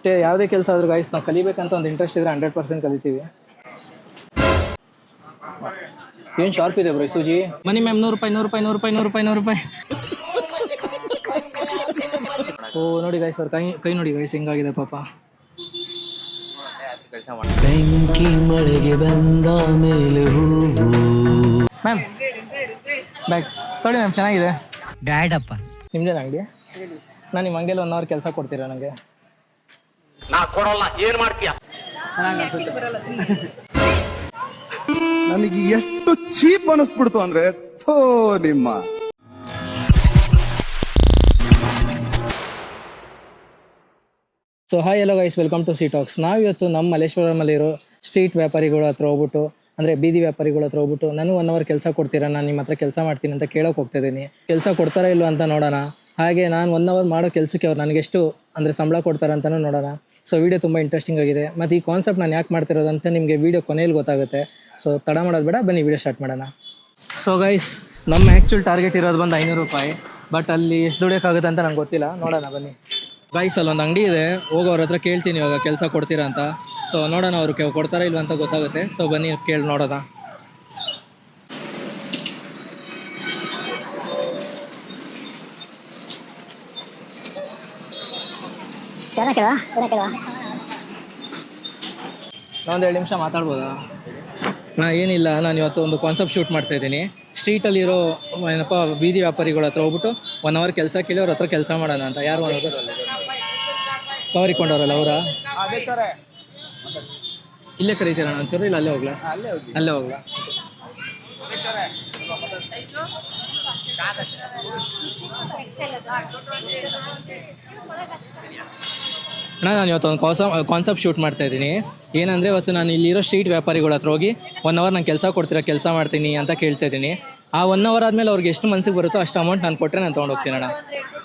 ಎಷ್ಟೇ ಯಾವುದೇ ಕೆಲಸ ಆದ್ರೂ ಗೈಸ್ ನಾವು ಕಲಿಬೇಕಂತ ಒಂದು ಇಂಟ್ರೆಸ್ಟ್ ಇದ್ರೆ 100% ಕಲಿತೀವಿ. ಏನು ಶಾರ್ಪ್ ಇದೆ ಬ್ರೋ ಸೂಜಿ. ಬನ್ನಿ ಮ್ಯಾಮ್, 100 ರೂಪಾಯಿ 100 ರೂಪಾಯಿ 100 ರೂಪಾಯಿ 100 ರೂಪಾಯಿ 100 ರೂಪಾಯಿ. ಓ ನೋಡಿ ಗೈಸ್, ಅವ್ರ ಕೈ ನೋಡಿ ಗೈಸ್ ಹೆಂಗಾಗಿದೆ ಪಾಪ. ಬೆಂಕಿ ಮಳೆಗೆ ಬಂದ ಮೇಲೆ ಹೂವು. ಮ್ಯಾಮ್ ಬ್ಯಾಗ್ ತೊಳಿ ಮ್ಯಾಮ್, ಚೆನ್ನಾಗಿದೆ. ಬ್ಯಾಡಪ್ಪ. ನಿಮ್ದೇನು ಅಂಗಡಿ? ನಾನು ನಿಮ್ಮ ಅಂಗಡಿಯಲ್ಲಿ 1 ಅವರ್ ಕೆಲಸ ಕೊಡ್ತೀರಾ ನನಗೆ? ನಾ ಕೊಡಲ್ಲ, ಏನ್ ಮಾಡ್ತೀಯ? ಚೆನ್ನಾಗಿ ಅನ್ಸುತ್ತೆ. ನನಗೆ ಎಷ್ಟು ಚೀಪ್ ಅನಿಸ್ಬಿಡ್ತು ಅಂದ್ರೆ ಥೋ ನಿಮ್ಮ. So hi hello guys, welcome to C talks. ನಾವಿವತ್ತು ನಮ್ಮ ಮಲ್ಲೇಶ್ವರಮಲ್ಲಿರೋ ಸ್ಟ್ರೀಟ್ ವ್ಯಾಪಾರಿಗಳ ಹತ್ರ ಹೋಗ್ಬಿಟ್ಟು, ಅಂದರೆ ಬೀದಿ ವ್ಯಾಪಾರಿಗಳ ಹತ್ರ ಹೋಗ್ಬಿಟ್ಟು, ನಾನು 1 ಅವರ್ ಕೆಲಸ ಕೊಡ್ತೀರಾ, ನಾನು ನಿಮ್ಮ ಹತ್ರ ಕೆಲಸ ಮಾಡ್ತೀನಿ ಅಂತ ಕೇಳೋಕೆ ಹೋಗ್ತಿದ್ದೀನಿ. ಕೆಲಸ ಕೊಡ್ತಾರಾ ಇಲ್ವ ಅಂತ ನೋಡೋಣ. ಹಾಗೆ ನಾನು 1 ಅವರ್ ಮಾಡೋ ಕೆಲಸಕ್ಕೆ ಅವ್ರು ನನಗೆಷ್ಟು ಅಂದರೆ ಸಂಬಳ ಕೊಡ್ತಾರೆ ಅಂತಲೂ ನೋಡೋಣ. ಸೊ ವಿಡಿಯೋ ತುಂಬ ಇಂಟ್ರೆಸ್ಟಿಂಗ್ ಆಗಿದೆ. ಮತ್ತು ಈ ಕಾನ್ಸೆಪ್ಟ್ ನಾನು ಯಾಕೆ ಮಾಡ್ತಿರೋದು ಅಂತ ನಿಮಗೆ ವಿಡಿಯೋ ಕೊನೆಯಲ್ಲಿ ಗೊತ್ತಾಗುತ್ತೆ. ಸೊ ತಡ ಮಾಡೋದು ಬೇಡ, ಬನ್ನಿ ವಿಡಿಯೋ ಸ್ಟಾರ್ಟ್ ಮಾಡೋಣ. ಸೊ ಗೈಸ್, ನಮ್ಮ ಆ್ಯಕ್ಚುಲ್ ಟಾರ್ಗೆಟ್ ಇರೋದು ಬಂದು 500 ರೂಪಾಯಿ. ಬಟ್ ಅಲ್ಲಿ ಎಷ್ಟು ದುಡಿಯೋಕ್ಕಾಗುತ್ತೆ ಅಂತ ನಂಗೆ ಗೊತ್ತಿಲ್ಲ, ನೋಡೋಣ ಬನ್ನಿ. ಗೈಸ್ ಅಲ್ಲೊಂದು ಅಂಗಡಿ ಇದೆ, ಹೋಗಿ ಅವ್ರ ಹತ್ರ ಕೇಳ್ತೀನಿ ಇವಾಗ ಕೆಲಸ ಕೊಡ್ತೀರಾ ಅಂತ. ಸೊ ನೋಡೋಣ ಅವರು ಕೊಡ್ತಾರಾ ಇಲ್ವ ಅಂತ ಗೊತ್ತಾಗುತ್ತೆ. ಸೊ ಬನ್ನಿ ಕೇಳಿ ನೋಡೋಣ. ನಾನೊಂದು 2 ನಿಮಿಷ ಮಾತಾಡ್ಬೋದಾ? ಏನಿಲ್ಲ, ನಾನು ಇವತ್ತು ಒಂದು ಕಾನ್ಸೆಪ್ಟ್ ಶೂಟ್ ಮಾಡ್ತಾ ಇದ್ದೀನಿ. ಸ್ಟ್ರೀಟಲ್ಲಿರೋ ಏನಪ್ಪ ಬೀದಿ ವ್ಯಾಪಾರಿಗಳ ಹತ್ರ ಹೋಗ್ಬಿಟ್ಟು 1 ಅವರ್ ಕೆಲಸ ಕೇಳಿ ಅವ್ರ ಹತ್ರ ಕೆಲಸ ಮಾಡೋಣ ಅಂತ. ಯಾರು ಕವರಿಕೊಂಡವ್ರಲ್ಲ ಅವರ? ಇಲ್ಲೇ ಕರೀತೀರ ಒಂಚೂರು? ಇಲ್ಲ ಅಲ್ಲೇ ಹೋಗ್ಲಾ? ಅಲ್ಲೇ ಹೋಗ್ಲಾ? ನಾನು ಇವತ್ತು ಒಂದು ಕಾನ್ಸೆಪ್ಟ್ ಶೂಟ್ ಮಾಡ್ತಾ ಇದ್ದೀನಿ. ಏನಂದರೆ ಇವತ್ತು ನಾನು ಇಲ್ಲಿರೋ ಸ್ಟ್ರೀಟ್ ವ್ಯಾಪಾರಿಗಳ ಹತ್ರ ಹೋಗಿ 1 ಅವರ್ ನಾನು ಕೆಲಸ ಕೊಡ್ತೀರಾ, ಕೆಲಸ ಮಾಡ್ತೀನಿ ಅಂತ ಕೇಳ್ತಾ ಇದ್ದೀನಿ. ಆ 1 ಅವರ್ ಆದಮೇಲೆ ಅವ್ರಿಗೆ ಎಷ್ಟು ಮನಸ್ಸಿಗೆ ಬರುತ್ತೋ ಅಷ್ಟು ಅಮೌಂಟ್ ನಾನು ಕೊಟ್ಟರೆ ನಾನು ತೊಗೊಂಡೋಗ್ತೀನಿ ಅಣ್ಣ.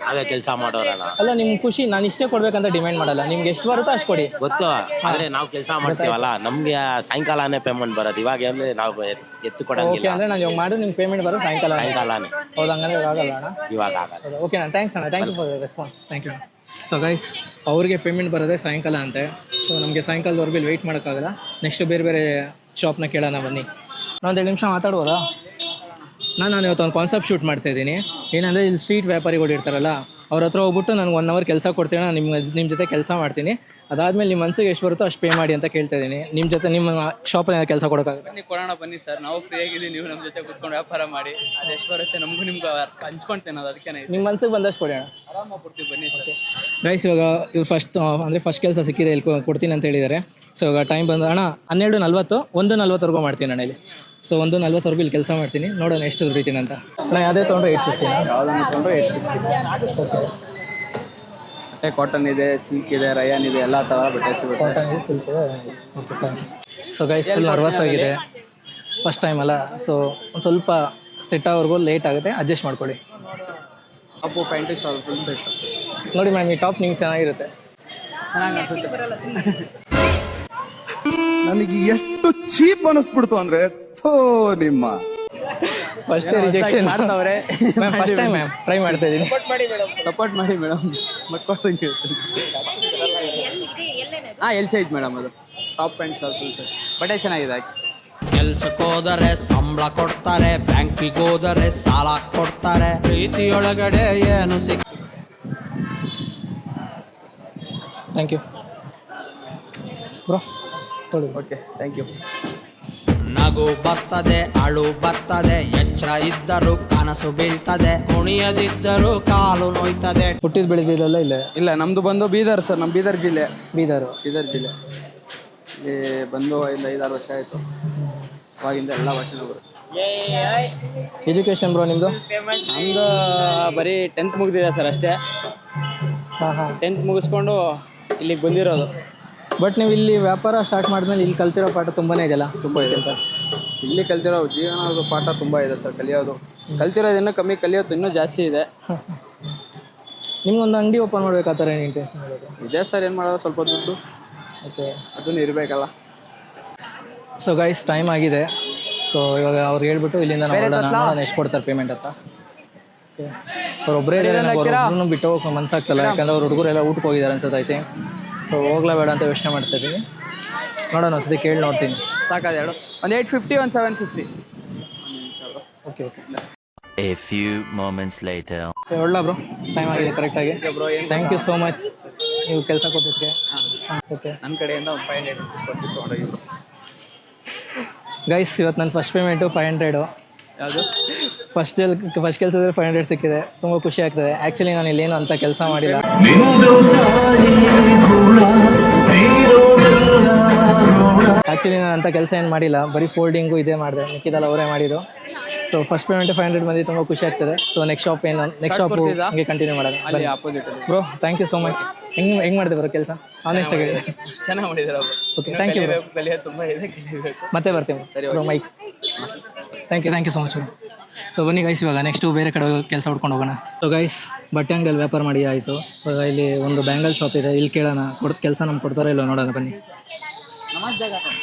ಅದೇ ಕೆಲಸ ಮಾಡೋರಲ್ಲ. ಅಲ್ಲ, ನಿಮ್ಮ ಖುಷಿ, ನಾನು ಇಷ್ಟೇ ಕೊಡ್ಬೇಕಂತ ಡಿಮ್ಯಾಂಡ್ ಮಾಡಲ್ಲ. ನಿಮ್ಗೆ ಎಷ್ಟು ಬರುತ್ತೋ ಅಷ್ಟು ಕೊಡಿ. ಗೊತ್ತು, ಆದರೆ ನಾವು ಕೆಲಸ ಮಾಡ್ತೀವಲ್ಲ, ನಮಗೆ ಸಾಯಂಕಾಲನೇ ಪೇಮೆಂಟ್ ಬರೋದು. ಇವಾಗ ಅಂದರೆ ನಾವು ಎತ್ತು ಕೊಡಂಗಿಲ್ಲ. ಓಕೆ, ಅಂದರೆ ನಾನು ಇವಾಗ ಮಾಡಿ ನಿಮ್ಗೆ ಪೇಮೆಂಟ್ ಬರೋ ಸಾಯಂಕಾಲನೇ. ಹೌದು, ಹಂಗಂದ್ರೆ ಆಗಲ್ಲ ಅಣ್ಣ? ಇವಾಗ ಆಗಲ್ಲ. ಓಕೆ ಅಣ್ಣ, ಥ್ಯಾಂಕ್ಸ್ ಅಣ್ಣ, thank you for response, thank you. So guys, ಅವ್ರಿಗೆ ಪೇಮೆಂಟ್ ಬರೋದೇ ಸಾಯಂಕಾಲ ಅಂತೆ. ಸೊ ನಮಗೆ ಸಾಯಂಕಾಲದವರೆಗೂ ಇಲ್ಲಿ ವೆಯ್ಟ್ ಮಾಡೋಕ್ಕಾಗಲ್ಲ. ನೆಕ್ಸ್ಟ್ ಬೇರೆ ಶಾಪ್ನ ಕೇಳೋಣ ಬನ್ನಿ. ನಾನು 2 ನಿಮಿಷ ಮಾತಾಡ್ಬೋದಾ? ನಾನು ಇವತ್ತು ಒಂದು ಕಾನ್ಸೆಪ್ಟ್ ಶೂಟ್ ಮಾಡ್ತಾಯಿದ್ದೀನಿ. ಏನಂದರೆ ಇಲ್ಲಿ ಸ್ಟ್ರೀಟ್ ವ್ಯಾಪಾರಿಗಳು ಇರ್ತಾರಲ್ಲ, ಅವ್ರ ಹತ್ರ ಹೋಗ್ಬಿಟ್ಟು ನನಗೆ 1 ಅವರ್ ಕೆಲಸ ಕೊಡ್ತೀನಿ, ನಾನು ನಿಮ್ಮ ಜೊತೆ ಕೆಲಸ ಮಾಡ್ತೀನಿ, ಅದಾದಮೇಲೆ ನಿಮ್ಮ ಮನಸ್ಸಿಗೆ ಎಷ್ಟು ಬರುತ್ತೋ ಅಷ್ಟು ಪೇ ಮಾಡಿ ಅಂತ ಕೇಳ್ತಾ ಇದ್ದೀನಿ. ನಿಮ್ಮ ಜೊತೆ ನಿಮ್ಮ ಶಾಪಲ್ಲಿ ಕೆಲಸ ಕೊಡೋಕ್ಕಾಗುತ್ತೆ? ಬನ್ನಿ ಕೊಡೋಣ, ಬನ್ನಿ ಸರ್, ನಾವು ಫ್ರೀ ಆಗಿದ್ದೀವಿ. ನೀವು ನಮ್ಮ ಜೊತೆ ಕೂತ್ಕೊಂಡು ವ್ಯಾಪಾರ ಮಾಡಿ, ಅದು ಎಷ್ಟು ಬರುತ್ತೆ ನಮಗೂ ನಿಮ್ಗೆ ಹಂಚ್ಕೊಳ್ತೇನೆ. ಅದಕ್ಕೆ ನಿಮ್ಮ ಮನಸ್ಸಿಗೆ ಬಂದಷ್ಟು ಕೊಡಿ ಅಣ್ಣ, ಆರಾಮಾಗಿ ಕೊಡ್ತೀವಿ. ಬನ್ನಿ ಸರ್. ಗೈಸ್, ಇವಾಗ ಇವ್ರು ಫಸ್ಟ್ ಕೆಲಸ ಸಿಕ್ಕಿದೆ, ಇಲ್ಲಿ ಕೊಡ್ತೀನಿ ಅಂತ ಹೇಳಿದ್ದಾರೆ. ಸೊ ಇವಾಗ ಟೈಮ್ ಬಂದು ಅಣ್ಣ 12:40, 1:40ವರೆಗೂ ಮಾಡ್ತೀನಿ ಅಣ್ಣ ಇಲ್ಲಿ. ಸೊ 1:40ವರೆಗೂ ಇಲ್ಲಿ ಕೆಲಸ ಮಾಡ್ತೀನಿ, ನೋಡೋಣ ಎಷ್ಟು ದುಡಿತೀನಿ ಅಂತ. ನಾನು ಯಾವುದೇ ತೊಗೊಂಡ್ರೆ 850, ಯಾವುದನ್ನು ತೊಗೊಂಡ್ರೆ 850. ಬಟ್ಟೆ ಕಾಟನ್ ಇದೆ, ಸಿಲ್ಕ್ ಇದೆ, ರಯಾನ್ ಇದೆ, ಎಲ್ಲ ಥರ ಬಟ್ಟೆ ಸಿಗುತ್ತೆ. ಕಾಟನ್ ಇದೆ, ಸಿಲ್ಕ್ ಇದೆ. Okay fine. So guys, full nervous ಆಗಿದೆ, ಫಸ್ಟ್ ಟೈಮ್ ಅಲ್ಲ. ಸೊ ಒಂದು ಸ್ವಲ್ಪ ಸೆಟ್ ಆಗೋವರೆಗೂ ಲೇಟ್ ಆಗುತ್ತೆ, ಅಡ್ಜಸ್ಟ್ ಮಾಡ್ಕೊಳ್ಳಿ. Top pant shawl full set ನೋಡಿ ಮ್ಯಾಮ್, ಈ ಟಾಪ್ ನಿಮ್ಗೆ ಚೆನ್ನಾಗಿರುತ್ತೆ, ಚೆನ್ನಾಗಿ ಅನಿಸುತ್ತೆ. ನನಗೆ ಎಷ್ಟು ಚೀಪ್ ಅನಿಸ್ಬಿಡ್ತು ಅಂದ್ರೆ ಥೋ ನಿಮ್ಮ. ಫಸ್ಟ್ ರಿಜೆಕ್ಷನ್ ಮಾಡ್ತವ್ರೆ. ಫಸ್ಟ್ ಟೈಮ್ ಮ್ಯಾಮ್ ಟ್ರೈ ಮಾಡ್ತಾ ಇದ್ದೀನಿ. ಸಪೋರ್ಟ್ ಮಾಡಿ ಮೇಡಮ್. ಮಟ್ಕೊಡ್ದಂಗೆ ಹೇಳ್ತೀನಿ. ಎಲ್ ಸೈಜ್ ಮೇಡಮ್, ಅದು top pant shawl full set ಬಟ್ಟೆ ಚೆನ್ನಾಗಿದೆ. ಕೆಲ್ಸಕ್ಕೆ ಹೋದರೆ ಸಂಬಳ ಕೊಡ್ತಾರೆ, ಬ್ಯಾಂಕಿಗೆ ಹೋದರೆ ಸಾಲ ಕೊಡ್ತಾರೆ, ಪ್ರೀತಿಯೊಳಗಡೆ ಏನು ಸಿಕ್. Thank you bro. Okay, thank you. ನಗು ಬರ್ತದೆ, ಅಳು ಬರ್ತದೆ, ಎಚ್ಚರ ಇದ್ದರೂ ಕನಸು ಬೀಳ್ತದೆ, ಕುಣಿಯದಿದ್ದರೂ ಕಾಲು ನೋಯ್ತದೆ. ಹುಟ್ಟಿದ ಬೆಳೆದಿಲ್ಲ ಇಲ್ಲೇ? ಇಲ್ಲ, ನಮ್ಮದು ಬಂದು ಬೀದರ್ ಸರ್. ನಮ್ಮ ಬೀದರ್ ಜಿಲ್ಲೆ. ಬೀದರ್ ಜಿಲ್ಲೆ. ಇಲ್ಲಿ ಬಂದು 5-6 ವರ್ಷ ಆಯಿತು. ಅವಾಗಿಂದ ಎಲ್ಲ ಭಾಷೆನೂ ಬರುತ್ತೆ. ಎಜುಕೇಷನ್ ಬ್ರೋ ನಿಮ್ಮದು? ನಮ್ಮದು ಬರೀ 10th ಮುಗಿದಿದೆ ಸರ್, ಅಷ್ಟೇ. ಹಾಂ 10th ಮುಗಿಸ್ಕೊಂಡು ಇಲ್ಲಿಗೆ ಬಂದಿರೋದು. ಬಟ್ ನೀವು ಇಲ್ಲಿ ವ್ಯಾಪಾರ ಸ್ಟಾರ್ಟ್ ಮಾಡಿದ್ಮೇಲೆ ಇಲ್ಲಿ ಕಲ್ತಿರೋ ಪಾಠ ತುಂಬಾ ಇದೆಯಲ್ಲ? ತುಂಬ ಇದೆ ಸರ್. ಇಲ್ಲಿ ಕಲ್ತಿರೋ ಜೀವನದ ಪಾಠ ತುಂಬ ಇದೆ ಸರ್, ಕಲಿಯೋದು. ಕಲ್ತಿರೋದು ಇನ್ನೂ ಕಮ್ಮಿ, ಕಲಿಯೋದು ಇನ್ನೂ ಜಾಸ್ತಿ ಇದೆ. ನಿಮ್ಗೊಂದು ಅಂಗಡಿ ಓಪನ್ ಮಾಡ್ಬೇಕು ಆ ಥರ ಏನು ಇಂಟೆನ್ಷನ್ ಇರೋದು? ಇದೆ ಸರ್, ಏನು ಮಾಡೋದು, ಸ್ವಲ್ಪ ದುಡ್ಡು. ಓಕೆ, ಅದನ್ನು ಇರಬೇಕಲ್ಲ. ಸೊ ಗೈಸ್, ಟೈಮ್ ಆಗಿದೆ. ಸೊ ಇವಾಗ ಅವ್ರು ಹೇಳ್ಬಿಟ್ಟು ಇಲ್ಲಿಂದ ನಾವು ಎಷ್ಟು ಕೊಡ್ತಾರೆ ಪೇಮೆಂಟ್ ಅಂತ. ಅವ್ರೊಬ್ಬರೇ ಬಿಟ್ಟು ಹೋಗೋ ಮನ್ಸಾಗ್ತಲ್ಲ, ಯಾಕಂದ್ರೆ ಅವ್ರ ಹುಡುಗರೆಲ್ಲ ಊಟಕ್ಕೆ ಹೋಗಿದ್ದಾರೆ ಅನ್ಸುತ್ತೆ. ಸೊ ಹೋಗ್ಲಾ ಬೇಡ ಅಂತ ಯೋಚನೆ ಮಾಡ್ತಾ ಇದ್ದೀನಿ. ನೋಡೋಣ ಒಂದ್ಸತಿ ಕೇಳಿ ನೋಡ್ತೀನಿ. ಸಾಕಾದ ಎರಡು ಒಂದು 850 ಒಂದು 750. Okay okay. A few moments later. ಒಳ್ಳ ಬ್ರೋ ಟೈಮ್ ಆಗಿದೆ ಕರೆಕ್ಟಾಗಿ. Bro thank you so much ನೀವು ಕೆಲಸ ಕೊಟ್ಟಿದ್ದಕ್ಕೆ. ಓಕೆ ನನ್ನ ಕಡೆಯಿಂದ ಒಂದು 500 rupees ಕೊಟ್ಟು ತೊಗೊಂಡೋಗಿದ್ರು. ಗೈಸ್ ಇವತ್ತು ನನ್ನ ಫಸ್ಟ್ ಪೇಮೆಂಟು 500. ಯಾವುದು ಫಸ್ಟ್ ಕೆಲಸದಲ್ಲಿ 500 ಸಿಕ್ಕಿದೆ. ತುಂಬ ಖುಷಿ ಆಗ್ತದೆ. ಆ್ಯಕ್ಚುಲಿ ನಾನು ಇಲ್ಲೇನು ಅಂತ ಕೆಲಸ ಮಾಡಿಲ್ಲ. ಆ್ಯಕ್ಚುಲಿ ನಾನು ಅಂಥ ಕೆಲಸ ಏನು ಮಾಡಿಲ್ಲ, ಬರೀ ಫೋಲ್ಡಿಂಗು ಇದೇ ಮಾಡಿದೆ, ಮಿಕ್ಕಿದೆಲ್ಲ ಅವರೇ ಮಾಡಿದ್ದು. ಸೊ ಫಸ್ಟ್ ಪೇಮೆಂಟ್ 500 ಬಂದು ತುಂಬ ಖುಷಿ ಆಗ್ತದೆ. ಸೊ ನೆಕ್ಸ್ಟ್ ಶಾಪು ಹಂಗೆ ಕಂಟಿನ್ಯೂ ಮಾಡೋದು. ಅಲ್ಲಿ opposite bro thank you so much. ಹೆಂಗೆ ಮಾಡಿದೆ ಬರೋ ಕೆಲಸ ಆನೆಸ್ಟ್ ಆಗಿ? ಚೆನ್ನಾಗಿ ಮಾಡಿದ್ದಾರೆ. Okay thank you. ಕಲಿಯೋದು ತುಂಬ ಇದೆ, ಕಲಿಬೇಕು. ಮತ್ತೆ ಬರ್ತೀನಿ bro. Mike thank you so much. So ಬನ್ನಿ ಗೈಸ್, ಇವಾಗ ನೆಕ್ಸ್ಟು ಬೇರೆ ಕಡೆ ಕೆಲಸ ಹುಡ್ಕೊಂಡು ಹೋಗೋಣ. ಸೊ ಗೈಸ್ ಬಟ್ಟೆ ಅಂಗಡಿಯಲ್ಲಿ ವ್ಯಾಪಾರ ಮಾಡಿ ಆಯಿತು. ಇವಾಗ ಇಲ್ಲಿ ಒಂದು ಬ್ಯಾಂಗಲ್ ಶಾಪ್ ಇದೆ, ಇಲ್ಲಿ ಕೇಳೋಣ ಕೆಲಸ ನಮ್ಗೆ ಕೊಡ್ತಾರೋ ಇಲ್ಲೋ ನೋಡೋಣ ಬನ್ನಿ.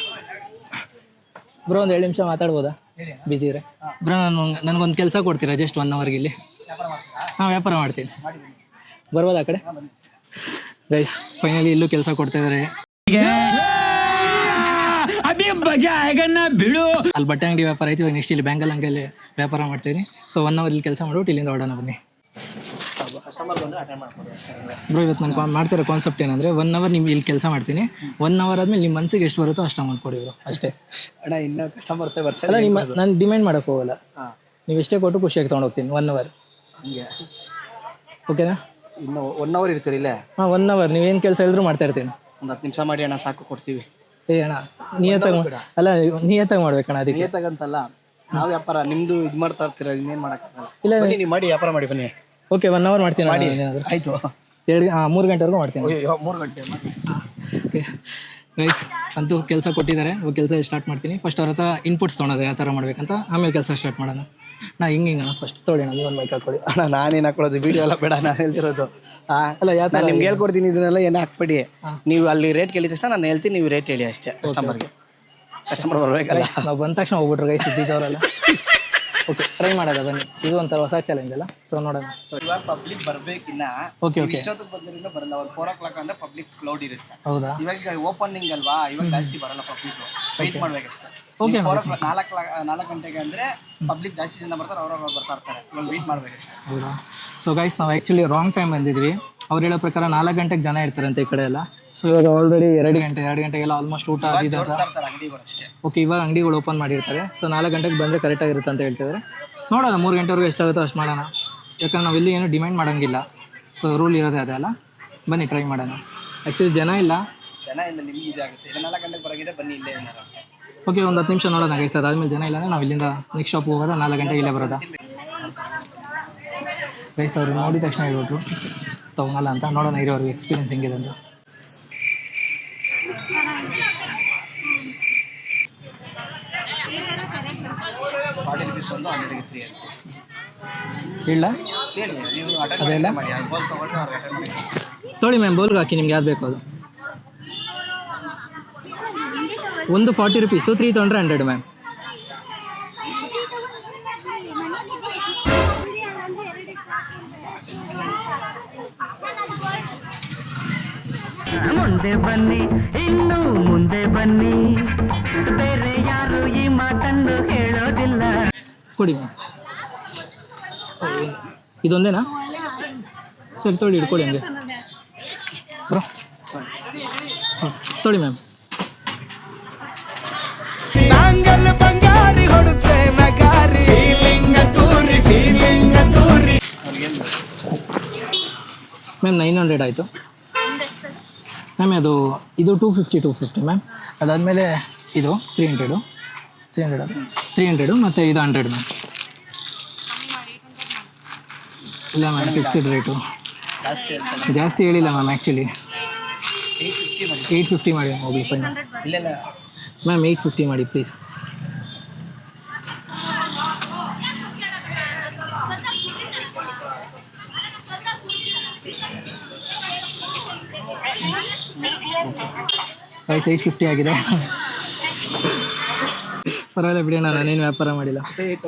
ಬ್ರೋ ಒಂದು 7 ನಿಮಿಷ ಮಾತಾಡ್ಬೋದಾ? ಬಿಜಿ ಇದ್ರೆ ಬ್ರೋ ನನಗೊಂದು ಕೆಲಸ ಕೊಡ್ತೀರಾ ಜಸ್ಟ್ 1 ಅವರ್ಗೆ ಇಲ್ಲಿ? ಹಾಂ ವ್ಯಾಪಾರ ಮಾಡ್ತೀನಿ. ಬರ್ಬೋದಾ ಆ ಕಡೆ? ಗೈಸ್ ಫೈನಲಿ ಇಲ್ಲೂ ಕೆಲಸ ಕೊಡ್ತಾಯಿದ್ದಾರೆ. ಅಲ್ಲಿ ಬಟ್ಟೆ ಅಂಗಡಿ ವ್ಯಾಪಾರ ಆಯ್ತು. ಇವಾಗ ನೆಕ್ಸ್ಟ್ ಇಲ್ಲಿ ಬ್ಯಾಂಗಲ್ ಅಂಗಡಿಯಲ್ಲಿ ವ್ಯಾಪಾರ ಮಾಡ್ತೀನಿ. ಸೊ 1 ಅವರ್ ಇಲ್ಲಿ ಕೆಲಸ ಮಾಡ್ಬಿಟ್ಟು ಇಲ್ಲಿಂದ ಹೊಡೋಣ ಬನ್ನಿ. ಬ್ರೋ ಇವತ್ತು ನಾನು ಮಾಡ್ತಿರೋ ಕಾನ್ಸೆಪ್ಟ್ ಏನಂದರೆ 1 ಅವರ್ ನಿಮ್ಗೆ ಇಲ್ಲಿ ಕೆಲಸ ಮಾಡ್ತೀನಿ. 1 ಅವರ್ ಆದಮೇಲೆ ನಿಮ್ಮ ಮನಸ್ಸಿಗೆ ಎಷ್ಟು ಬರುತ್ತೋ ಅಷ್ಟು ಅಮೌಂಟ್ ಕೊಡಿ ಬ್ರೋ, ಅಷ್ಟೇ. ಅಣ್ಣ ಇನ್ನೂ ಕಸ್ಟಮರ್ಸೇ ಬರ್ತಾರೆ. ಅಲ್ಲ ನಾನು ಡಿಮ್ಯಾಂಡ್ ಮಾಡೋಕ್ಕೆ ಹೋಗಲ್ಲ. ನೀವು ಎಷ್ಟೇ ಕೊಟ್ಟು ಖುಷಿಯಾಗಿ ತೊಗೊಂಡೋಗ್ತೀನಿ 1 ಅವರ್. ಹಂಗೆ ಓಕೆನಾ? ಇನ್ನು 1 ಅವರ್ ಇರ್ತೀರಿ ಇಲ್ಲೇ? ಹಾಂ 1 ಅವರ್ ನೀವೇನು ಕೆಲಸ ಹೇಳಿದ್ರು ಮಾಡ್ತಾ ಇರ್ತೀನಿ. ಒಂದು 10 ನಿಮಿಷ ಮಾಡಿ ಅಣ್ಣ, ಸಾಕು ಕೊಡ್ತೀವಿ. ಅಣ್ಣ ನಿಯತ್ತಾಗಿ ಮಾಡ್ಬೇಕಣ್ಣ. ಅದಕ್ಕೆ ನಿಯತ್ತಾಗಂತಲ್ಲ, ನಾವು ವ್ಯಾಪಾರ ನಿಮ್ಮದು ಇದು ಮಾಡ್ತಾ ಇರ್ತೀರ, ಇನ್ನೇನು ಮಾಡೋಕ್ಕಾಗಲ್ಲ. ಇಲ್ಲ ನೀವು ಮಾಡಿ ವ್ಯಾಪಾರ ಮಾಡಿ ಬನ್ನಿ. ಓಕೆ 1 ಅವರ್ ಮಾಡ್ತೀನಿ. ಆಯಿತು 3 ಗಂಟೆವರೆಗೂ ಮಾಡ್ತೀನಿ. 3 ಗಂಟೆ ಮಾಡಿ. ಓಕೆ ಗೈಸ್ ಅಂತೂ ಕೆಲಸ ಕೊಟ್ಟಿದ್ದಾರೆ. ಇವಾಗ ಕೆಲಸ ಸ್ಟಾರ್ಟ್ ಮಾಡ್ತೀನಿ. ಫಸ್ಟ್ ಅವ್ರ ಹತ್ರ ಇನ್ಪುಟ್ಸ್ ತೊಗೊಳೋದು ಯಾವ ಥರ ಮಾಡ್ಬೇಕಂತ, ಆಮೇಲೆ ಕೆಲಸ ಸ್ಟಾರ್ಟ್ ಮಾಡೋಣ. ಹಿಂಗೆ ಫಸ್ಟ್ ತೊಗೊಳ್ಳೋಣ. ನೀವು ಒಂದು ಮೈಕ್ ಹಾಕ್ಕೊಳ್ಳಿ. ಅಣ್ಣ ನಾನೇನು ಹಾಕೊಳ್ಳೋದು, ವೀಡಿಯೋ ಎಲ್ಲ ಬೇಡ, ನಾನು ಹೇಳ್ತಿರೋದು. ಅಲ್ಲ ಯಾವ ಥರ ನಿಮ್ಗೆ ಹೇಳ್ಕೊಡ್ತೀನಿ, ಇದನ್ನೆಲ್ಲ ಏನು ಹಾಕ್ಬೇಡಿ. ನೀವು ಅಲ್ಲಿ ರೇಟ್ ಕೇಳಿದ ತಕ್ಷಣ ನಾನು ಹೇಳ್ತೀನಿ, ನೀವು ರೇಟ್ ಹೇಳಿ ಅಷ್ಟೇ. ಕಸ್ಟಮರ್ ಬರಬೇಕಲ್ಲ. ನಾವು ಬಂದ ತಕ್ಷಣ ಹೋಗ್ಬಿಟ್ರು ಗೈಸ್ ಇದ್ದಿದ್ದವರೆಲ್ಲ. ಓಕೆ ಟ್ರೈ ಮಾಡೋದ ಬನ್ನಿ. ಇದು ಒಂಥರ ಹೊಸ ಚಾಲೆಂಜ್ ಅಲ್ಲ, ಸೊ ನೋಡೋಣ. ಇವಾಗ ಪಬ್ಲಿಕ್ ಬರ್ಬೇಕಿನ್ನ. Okay okay. ಇಷ್ಟೊತ್ತಿಗೆ ಬಂದ್ರಿಂದ ಬರಲ್ಲ. ಅವ್ರು 4 o'clock ಅಂದ್ರೆ ಪಬ್ಲಿಕ್ ಕ್ಲೌಡ್ ಇರುತ್ತೆ. ಹೌದಾ? ಇವಾಗ ಓಪನಿಂಗ್ ಅಲ್ವಾ, ಇವಾಗ ಜಾಸ್ತಿ ಬರಲ್ಲ ಪಬ್ಲಿಕ್. ವೆಯ್ಟ್ ಮಾಡ್ಬೇಕಷ್ಟೇ. ಓಕೆ 4 ಗಂಟೆಗೆ ಅಂದ್ರೆ ಪಬ್ಲಿಕ್ ಜಾಸ್ತಿ ಜನ ಬರ್ತಾರೆ, ಅವ್ರವ್ರು ಬರ್ತಾ ಇರ್ತಾರೆ. ಇವಾಗ ವೆಯ್ಟ್ ಮಾಡ್ಬೇಕಷ್ಟೇ. ಹೌದಾ? ಸೊ ಗೈಸ್ ನಾವು ಆ್ಯಕ್ಚುಲಿ ರಾಂಗ್ ಟೈಮ್ ಬಂದಿದ್ವಿ. ಅವ್ರು ಹೇಳೋ ಪ್ರಕಾರ 4 ಗಂಟೆಗೆ ಜನ ಇರ್ತಾರಂತೆ ಈ ಕಡೆ ಎಲ್ಲ. ಸೊ ಇವಾಗ ಆಲ್ರೆಡಿ 2 ಗಂಟೆಗೆಲ್ಲ ಆಲ್ಮೋಸ್ಟ್ ಊಟ ಆಗಿದೆ. ಅಂಗಡಿಗಳು ಅಷ್ಟೇ. ಓಕೆ ಇವಾಗ ಅಂಗಡಿಗಳು ಓಪನ್ ಮಾಡಿರ್ತಾರೆ. ಸೊ 4 ಗಂಟೆಗೆ ಬಂದರೆ ಕರೆಕ್ಟಾಗಿರುತ್ತೆ ಅಂತ ಹೇಳ್ತಿದ್ದಾರೆ. ನೋಡೋಣ 3 ಗಂಟೆವರೆಗೂ ಎಷ್ಟಾಗುತ್ತೋ ಅಷ್ಟು ಮಾಡೋಣ. ಯಾಕಂದ್ರೆ ನಾವು ಇಲ್ಲಿ ಏನೂ ಡಿಮ್ಯಾಂಡ್ ಮಾಡೋಂಗಿಲ್ಲ. ಸೊ ರೂಲ್ ಇರೋದೇ ಅದೇ ಅಲ್ಲ. ಬನ್ನಿ ಟ್ರೈ ಮಾಡೋಣ. ಆ್ಯಕ್ಚುಲಿ ಜನ ಇಲ್ಲ ನಿಮಗೆ ಇದಾಗುತ್ತೆ. 4 ಗಂಟೆಗೆ ಬರೋಗಿದೆ, ಬನ್ನಿ ಇಲ್ಲೇ ಏನಾರು ಅಷ್ಟೇ. ಓಕೆ ಒಂದು 10 ನಿಮಿಷ ನೋಡೋಣ ಗೈಸ್. ಅದಾದಮೇಲೆ ಜನ ಇಲ್ಲ ಅಂದರೆ ನಾವು ಇಲ್ಲಿಂದ ನೆಕ್ಸ್ಟ್ ಶಾಪ್ ಹೋಗೋದು. 4 ಗಂಟೆಗೆ ಇಲ್ಲೇ ಬರೋದಾ ಗೈಸ್? ಅವರು ನೋಡಿದ ತಕ್ಷಣ ಹೇಳ್ಬಿಟ್ರು ತೊಗೊಳಲ್ಲ ಅಂತ. ನೋಡೋಣ ಇರೋರಿಗೆ ಎಕ್ಸ್ಪೀರಿಯನ್ಸ್ ಹೆಂಗಿದೆ ಅಂತ. ₹40 ಒಂದು 100ಗೆ 3 ಅಂತ ಇಲ್ಲ ಹೇಳಿ. ನೀವು ಅದೆಲ್ಲ ಮಾಡಿ ಬೋಲ್ ತೊಗೊಳ್ತಾ ಅಟೆಂಡ್ ಮಾಡಿ. ತೊಳಿ ಮ್ಯಾಮ್, ಬೋಲ್ಗೆ ಹಾಕಿ ನಿಮ್ಗೆ ಯಾವ್ದು ಬೇಕು ಅದು. ಒಂದು ₹40, 3 ತೊಗೊಂಡ್ರೆ 100 ಮ್ಯಾಮ್. ಮುಂದೆ ಬನ್ನಿ, ಇನ್ನು ಮುಂದೆ ಬನ್ನಿ, ಬೇರೆ ಯಾರು ಈ ಮಾತನ್ನು ಹೇಳೋದಿಲ್ಲ. ಕೊಡಿ ಮ್ಯಾಮ್. ಇದೊಂದೇನಾ? ಸರಿ ತೊಳಿ ಇಟ್ಕೊಳ್ಳಿ ಹಂಗೆ ಬ್ರೋ. ತೊಳಿ ಮ್ಯಾಮ್. ಮ್ಯಾಮ್ 900 ಆಯಿತು ಮ್ಯಾಮ್. ಇದು 250 ಮ್ಯಾಮ್. ಅದಾದಮೇಲೆ ಇದು 300 ಮತ್ತು ಇದು 100 ಮ್ಯಾಮ್. ಇಲ್ಲ ಮ್ಯಾಮ್ ಫಿಕ್ಸ್ಡ್ ರೇಟು ಜಾಸ್ತಿ ಹೇಳಿಲ್ಲ ಮ್ಯಾಮ್. ಆ್ಯಕ್ಚುಲಿ 850 ಮಾಡಿ ಹೋಗಿ ಫೈನ್ ಮ್ಯಾಮ್. 850 ಮಾಡಿ ಪ್ಲೀಸ್. ಪ್ರೈಸ್ 850 ಆಗಿದೆ. ಪರವಾಗಿಲ್ಲ ಬಿಡೋಣ, ನಾನೇನು ವ್ಯಾಪಾರ ಮಾಡಿಲ್ಲ.